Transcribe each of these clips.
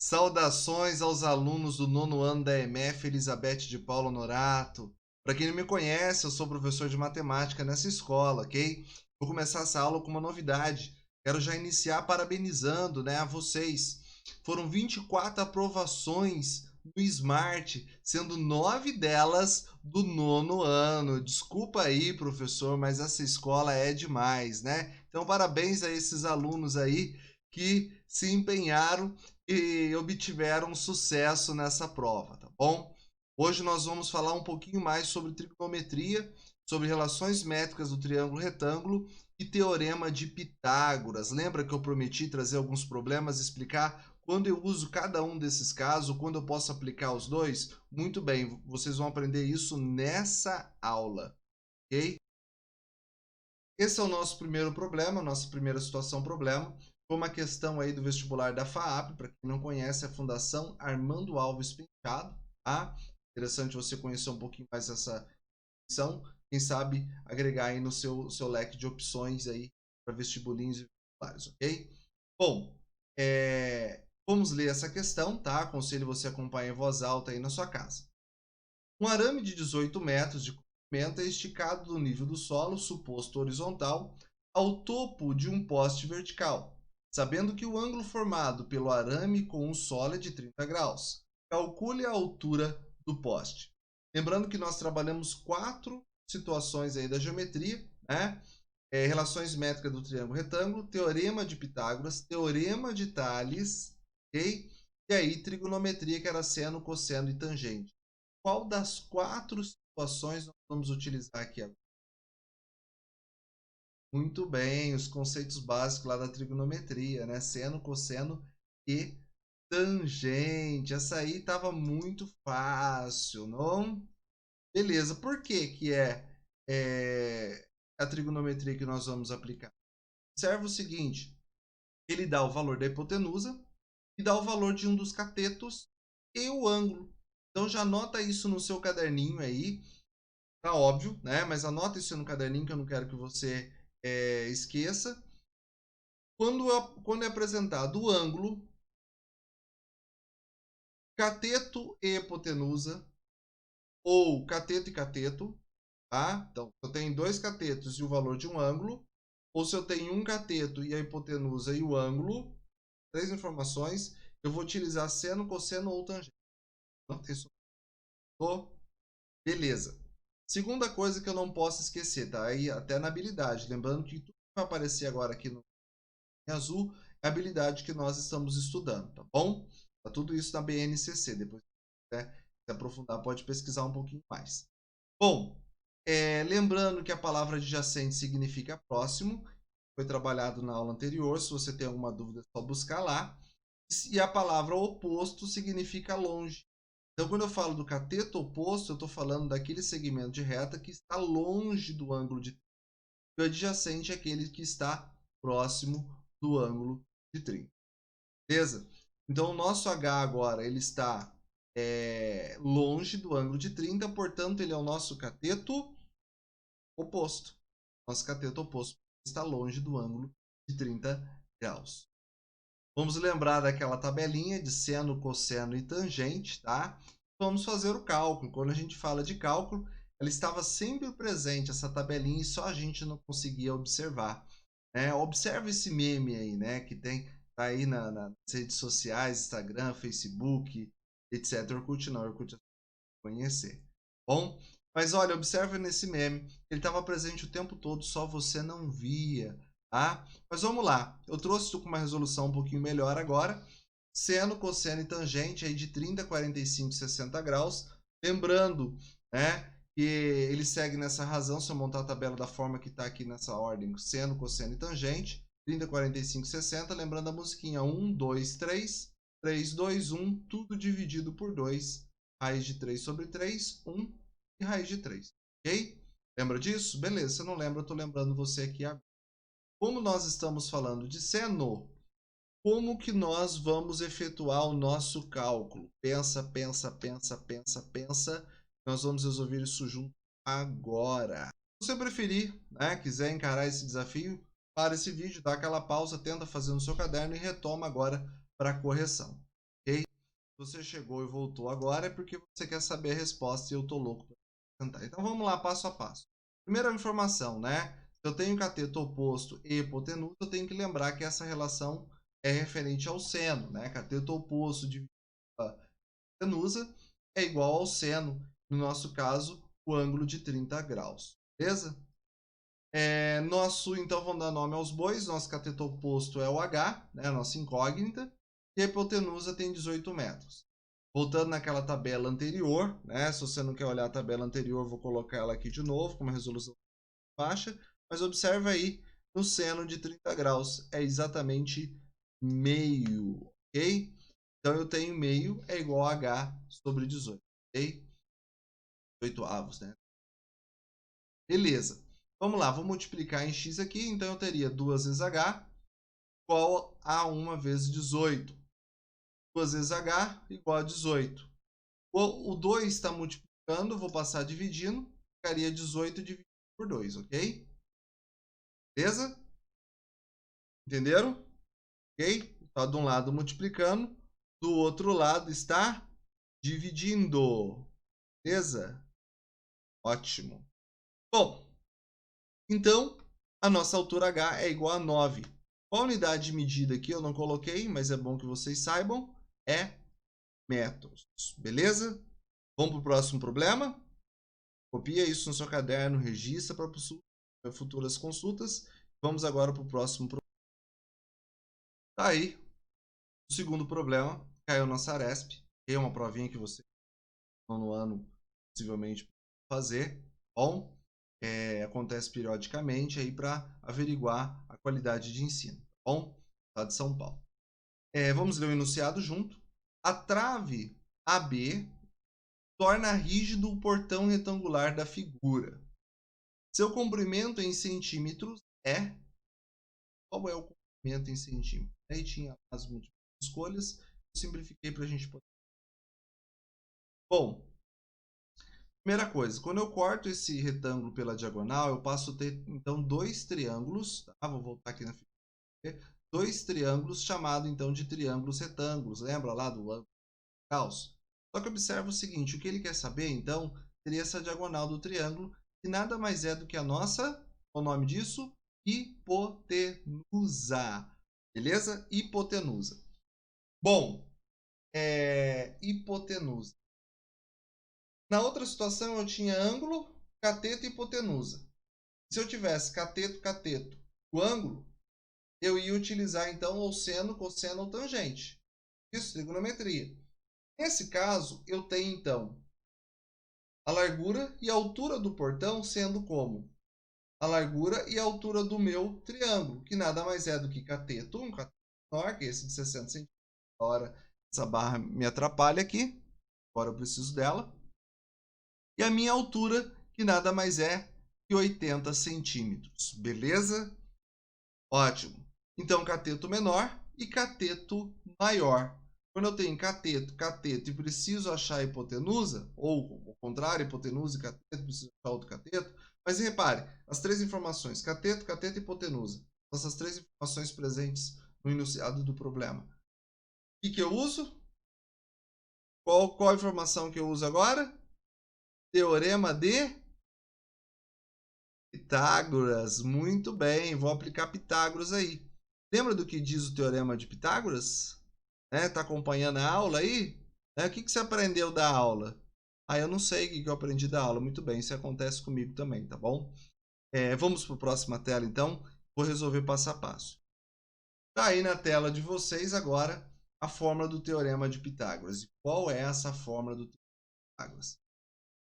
Saudações aos alunos do nono ano da EMF Elizabeth de Paulo Norato. Para quem não me conhece, eu sou professor de matemática nessa escola, ok? Vou começar essa aula com uma novidade. Quero já iniciar parabenizando, a vocês. Foram 24 aprovações no Smart, sendo 9 delas do nono ano. Desculpa aí, professor, mas essa escola é demais, né? Então, parabéns a esses alunos aí que se empenharam e obtiveram sucesso nessa prova, tá bom? Hoje nós vamos falar um pouquinho mais sobre trigonometria, sobre relações métricas do triângulo retângulo e teorema de Pitágoras. Lembra que eu prometi trazer alguns problemas, explicar quando eu uso cada um desses casos, quando eu posso aplicar os dois? Muito bem, vocês vão aprender isso nessa aula, ok? Esse é o nosso primeiro problema, nossa primeira situação problema. Foi uma questão aí do vestibular da FAAP, para quem não conhece, a Fundação Armando Alves Penteado, tá? Interessante você conhecer um pouquinho mais essa instituição, quem sabe agregar aí no seu leque de opções aí para vestibulinhos e vestibulares, ok? Bom, vamos ler essa questão, tá? Aconselho você acompanhar em voz alta aí na sua casa. Um arame de 18 metros de comprimento é esticado do nível do solo, suposto horizontal, ao topo de um poste vertical, sabendo que o ângulo formado pelo arame com o solo é de 30 graus. Calcule a altura do poste. Lembrando que nós trabalhamos 4 situações aí da geometria, né? Relações métricas do triângulo retângulo, teorema de Pitágoras, teorema de Tales, ok? E aí trigonometria, que era seno, cosseno e tangente. Qual das 4 situações nós vamos utilizar aqui agora? Muito bem, os conceitos básicos lá da trigonometria, né? Seno, cosseno e tangente. Essa aí estava muito fácil, não? Beleza, por que que a trigonometria que nós vamos aplicar? Observa o seguinte, ele dá o valor da hipotenusa e dá o valor de um dos catetos e o ângulo. Então já anota isso no seu caderninho aí. Tá óbvio, né? Mas anota isso no caderninho que eu não quero que você esqueça. Quando é apresentado o ângulo, cateto e hipotenusa, ou cateto e cateto, tá? Então, se eu tenho 2 catetos e o valor de um ângulo, ou se eu tenho um cateto e a hipotenusa e o ângulo, 3 informações, eu vou utilizar seno, cosseno ou tangente. Isso. Beleza. Segunda coisa que eu não posso esquecer, tá? Aí até na habilidade. Lembrando que tudo que vai aparecer agora aqui no azul é a habilidade que nós estamos estudando, tá bom? Tá tudo isso na BNCC. Depois, se quiser se aprofundar, pode pesquisar um pouquinho mais. Bom, lembrando que a palavra adjacente significa próximo. Foi trabalhado na aula anterior. Se você tem alguma dúvida, é só buscar lá. E a palavra oposto significa longe. Então, quando eu falo do cateto oposto, eu estou falando daquele segmento de reta que está longe do ângulo de 30. E o adjacente é aquele que está próximo do ângulo de 30. Beleza? Então, o nosso H agora ele está longe do ângulo de 30, portanto, ele é o nosso cateto oposto. Nosso cateto oposto está longe do ângulo de 30 graus. Vamos lembrar daquela tabelinha de seno, cosseno e tangente, tá? Vamos fazer o cálculo. Quando a gente fala de cálculo, ela estava sempre presente, essa tabelinha, e só a gente não conseguia observar. Observe esse meme aí, né? Que tá aí nas redes sociais, Instagram, Facebook, etc. Orkut não, Orkut é conhecer. Bom, mas olha, observe nesse meme, ele estava presente o tempo todo, só você não via, tá? Mas vamos lá, eu trouxe com uma resolução um pouquinho melhor agora, seno, cosseno e tangente aí de 30, 45 e 60 graus, lembrando, né, que ele segue nessa razão, se eu montar a tabela da forma que está aqui nessa ordem, seno, cosseno e tangente, 30, 45 e 60, lembrando a musiquinha 1, 2, 3, 3, 2, 1, tudo dividido por 2, raiz de 3 sobre 3, 1 e raiz de 3. Ok? Lembra disso? Beleza, se não lembra, eu estou lembrando você aqui agora. Como nós estamos falando de seno, como que nós vamos efetuar o nosso cálculo? Pensa, pensa, pensa, pensa, pensa. Nós vamos resolver isso junto agora. Se você preferir, né, quiser encarar esse desafio, para esse vídeo, dá aquela pausa, tenta fazer no seu caderno e retoma agora para a correção. Ok? você chegou e voltou agora é porque você quer saber a resposta e eu tô louco para tentar. Então vamos lá, passo a passo. Primeira informação, né? Se eu tenho cateto oposto e hipotenusa, eu tenho que lembrar que essa relação é referente ao seno, né? Cateto oposto dividido pela hipotenusa é igual ao seno, no nosso caso, o ângulo de 30 graus. Beleza? Então vamos dar nome aos bois. Nosso cateto oposto é o H, né? A nossa incógnita. E a hipotenusa tem 18 metros. Voltando naquela tabela anterior, né? Se você não quer olhar a tabela anterior, vou colocar ela aqui de novo, com uma resolução baixa. Mas observe aí, no seno de 30 graus é exatamente meio, ok? Então eu tenho meio é igual a H sobre 18, ok? 18 avos, né? Beleza. Vamos lá, vou multiplicar em x aqui, então eu teria 2 vezes h igual a 1 vezes 18. 2 vezes h igual a 18. O 2 está multiplicando, vou passar dividindo, ficaria 18 dividido por 2, ok? Beleza? Entenderam? Ok? Está de um lado multiplicando, do outro lado está dividindo. Beleza? Ótimo. Bom, então a nossa altura h é igual a 9. Qual a unidade de medida aqui eu não coloquei, mas é bom que vocês saibam, é metros. Beleza? Vamos para o próximo problema? Copia isso no seu caderno, registra para futuras consultas. Vamos agora para o próximo problema. Tá aí, o segundo problema, caiu na Saresp. É uma provinha que você no ano possivelmente fazer. Bom, acontece periodicamente aí para averiguar a qualidade de ensino. Bom, Estado de São Paulo. Vamos ler o enunciado junto. A trave AB torna rígido o portão retangular da figura. Seu comprimento em centímetros é... Qual é o comprimento em centímetros? Aí tinha as múltiplas escolhas. Eu simplifiquei para a gente poder... Bom, primeira coisa, quando eu corto esse retângulo pela diagonal, eu passo a ter, então, dois triângulos. Tá? Vou voltar aqui na figura. Dois triângulos chamados, então, de triângulos retângulos. Lembra lá do ângulo de Gauss? Só que observa o seguinte, o que ele quer saber, então, seria essa diagonal do triângulo, que nada mais é do que a nossa, qual o nome disso? Hipotenusa. Beleza? Hipotenusa. Bom, hipotenusa. Na outra situação eu tinha ângulo, cateto e hipotenusa. Se eu tivesse cateto, cateto, o ângulo, eu ia utilizar então o seno, cosseno ou tangente. Isso, trigonometria. Nesse caso, eu tenho então a largura e a altura do portão sendo como? A largura e a altura do meu triângulo, que nada mais é do que cateto, um cateto menor, que é esse de 60 centímetros. Agora, essa barra me atrapalha aqui, agora eu preciso dela. E a minha altura, que nada mais é que 80 centímetros. Beleza? Ótimo. Então, cateto menor e cateto maior. Quando eu tenho cateto, cateto e preciso achar a hipotenusa, ou ao contrário, hipotenusa e cateto, preciso achar outro cateto. Mas repare, as três informações, cateto, cateto e hipotenusa, são essas três informações presentes no enunciado do problema. O que eu uso? Qual a informação que eu uso agora? Teorema de Pitágoras. Muito bem, vou aplicar Pitágoras aí. Lembra do que diz o teorema de Pitágoras? Tá acompanhando a aula aí? O que você aprendeu da aula? Eu não sei o que eu aprendi da aula. Muito bem, isso acontece comigo também, tá bom? Vamos para a próxima tela, então. Vou resolver passo a passo. Tá aí na tela de vocês agora a fórmula do teorema de Pitágoras. E qual é essa fórmula do teorema de Pitágoras?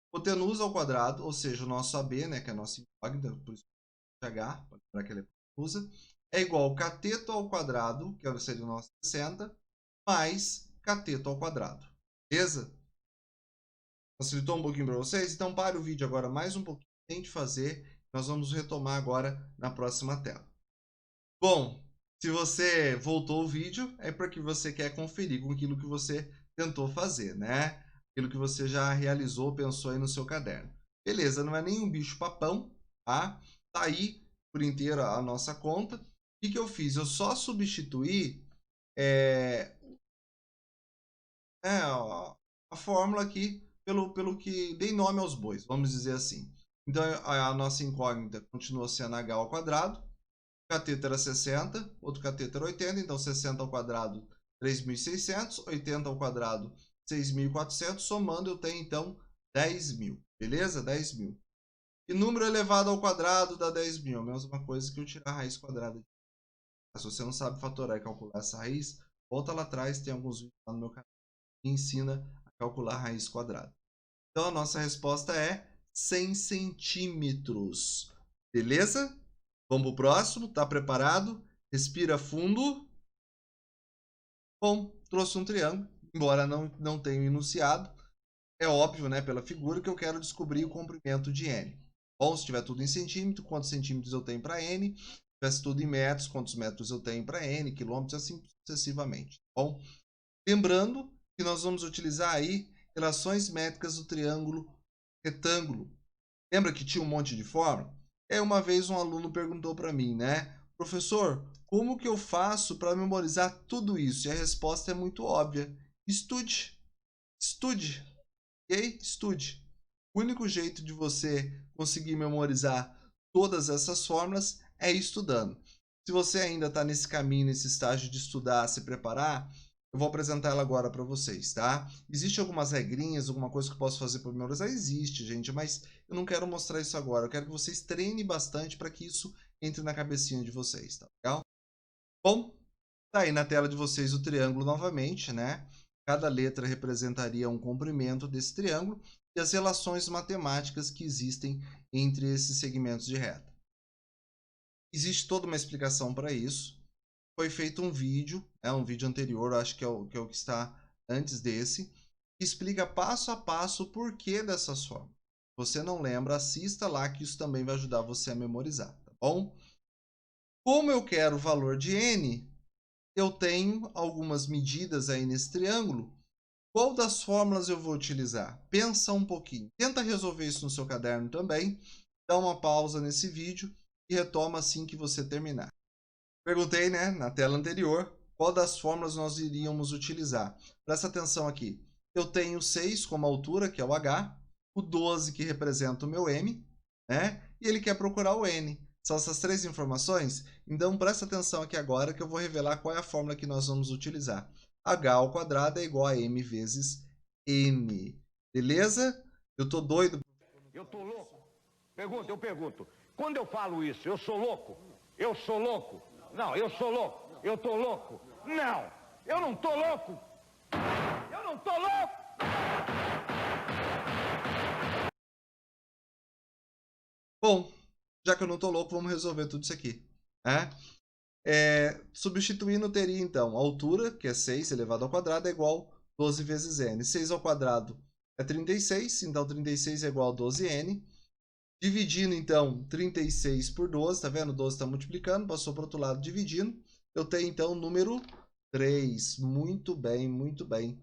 Hipotenusa ao quadrado, ou seja, o nosso AB, né, que é a nossa incógnita, por isso H, para lembrar que ela é hipotenusa, é igual ao cateto ao quadrado, que seria o nosso 60, mais cateto ao quadrado. Beleza? Facilitou um pouquinho para vocês? Então pare o vídeo agora mais um pouquinho, tente fazer. Nós vamos retomar agora na próxima tela. Bom, se você voltou o vídeo, é porque você quer conferir com aquilo que você tentou fazer, né? Aquilo que você já realizou, pensou aí no seu caderno. Beleza, não é nenhum bicho papão, tá? Tá aí por inteiro a nossa conta. O que eu fiz? Eu só substituí né, a fórmula aqui pelo que dei nome aos bois, vamos dizer assim. Então, a nossa incógnita continua sendo h ao quadrado. O cateto era 60, outro cateto era 80, então 60 ao quadrado, 3.600, 80 ao quadrado, 6.400, somando eu tenho, então, 10.000, beleza? 10.000. E número elevado ao quadrado dá 10.000, a mesma coisa que eu tirar a raiz quadrada. Se você não sabe fatorar e calcular essa raiz, volta lá atrás, tem alguns vídeos lá no meu canal que ensina a calcular a raiz quadrada. Então, a nossa resposta é 100 centímetros, beleza? Vamos para o próximo, tá preparado? Respira fundo. Bom, trouxe um triângulo, embora não tenha enunciado. É óbvio, né, pela figura, que eu quero descobrir o comprimento de n. Bom, se tiver tudo em centímetro, quantos centímetros eu tenho para n? Se tivesse tudo em metros, quantos metros eu tenho para n, quilômetros, assim sucessivamente. Bom, lembrando que nós vamos utilizar aí relações métricas do triângulo retângulo. Lembra que tinha um monte de fórmula? Uma vez um aluno perguntou para mim, né? Professor, como que eu faço para memorizar tudo isso? E a resposta é muito óbvia. Estude. Estude. Ok? Estude. O único jeito de você conseguir memorizar todas essas fórmulas é estudando. Se você ainda está nesse caminho, nesse estágio de estudar, se preparar, eu vou apresentar ela agora para vocês, tá? Existem algumas regrinhas, alguma coisa que eu posso fazer para memorizar? Existe, gente, mas eu não quero mostrar isso agora. Eu quero que vocês treinem bastante para que isso entre na cabecinha de vocês, tá legal? Bom, tá aí na tela de vocês o triângulo novamente, né? Cada letra representaria um comprimento desse triângulo e as relações matemáticas que existem entre esses segmentos de reta. Existe toda uma explicação para isso. Foi feito um vídeo anterior, acho que é o que está antes desse, que explica passo a passo o porquê dessas formas. Se você não lembra, assista lá que isso também vai ajudar você a memorizar, tá bom? Como eu quero o valor de n, eu tenho algumas medidas aí nesse triângulo. Qual das fórmulas eu vou utilizar? Pensa um pouquinho. Tenta resolver isso no seu caderno também. Dá uma pausa nesse vídeo e retoma assim que você terminar. Perguntei, né, na tela anterior, qual das fórmulas nós iríamos utilizar. Presta atenção aqui. Eu tenho 6 como altura, que é o h, o 12 que representa o meu m, né? E ele quer procurar o n. São essas três informações? Então presta atenção aqui agora que eu vou revelar qual é a fórmula que nós vamos utilizar. H ao quadrado é igual a m vezes n. Beleza? Eu tô doido. Eu tô louco? Eu pergunto. Quando eu falo isso, eu sou louco? Eu sou louco? Não, eu sou louco. Eu tô louco? Não, eu não tô louco. Eu não tô louco. Bom, já que eu não tô louco, vamos resolver tudo isso aqui. Substituindo, teria então a altura, que é 6 elevado ao quadrado, é igual a 12 vezes n. 6 ao quadrado é 36, então 36 é igual a 12n. Dividindo, então, 36 por 12, tá vendo? 12 está multiplicando, passou para o outro lado dividindo. Eu tenho, então, o número 3. Muito bem, muito bem,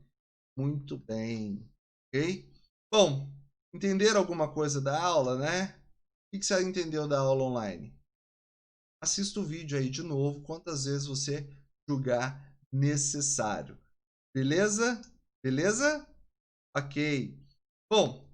muito bem. Ok? Bom, entenderam alguma coisa da aula, né? O que você entendeu da aula online? Assista o vídeo aí de novo, quantas vezes você julgar necessário. Beleza? Beleza? Ok. Bom,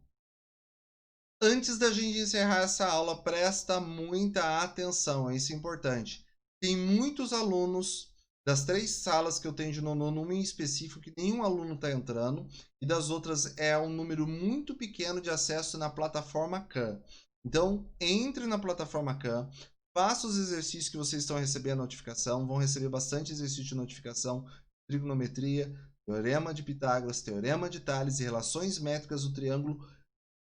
antes da gente encerrar essa aula, presta muita atenção, isso é importante. Tem muitos alunos das 3 salas que eu tenho de nono, uma em específico que nenhum aluno está entrando, e das outras é um número muito pequeno de acesso na plataforma Khan. Então, entre na plataforma Khan, faça os exercícios que vocês estão recebendo notificação, vão receber bastante exercício de notificação, trigonometria, teorema de Pitágoras, teorema de Tales e relações métricas do triângulo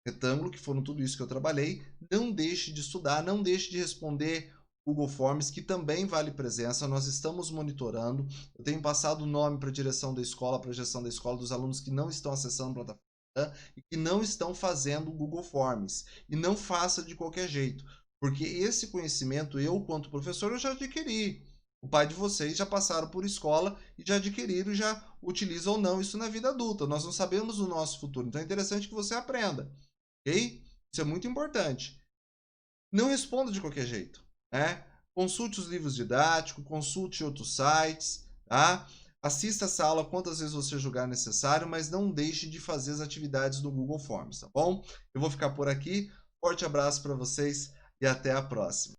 retângulo, que foram tudo isso que eu trabalhei. Não deixe de estudar, não deixe de responder Google Forms, que também vale presença. Nós estamos monitorando. Eu tenho passado o nome para a direção da escola, para a gestão da escola, dos alunos que não estão acessando a plataforma e que não estão fazendo o Google Forms. E não faça de qualquer jeito, porque esse conhecimento, eu, quanto professor, eu já adquiri. O pai de vocês já passaram por escola e já adquiriram, já utilizam ou não isso na vida adulta. Nós não sabemos o nosso futuro, então é interessante que você aprenda. Ok? Isso é muito importante. Não responda de qualquer jeito, né? Consulte os livros didáticos, consulte outros sites, tá? Assista essa aula quantas vezes você julgar necessário, mas não deixe de fazer as atividades do Google Forms, tá bom? Eu vou ficar por aqui. Forte abraço para vocês e até a próxima.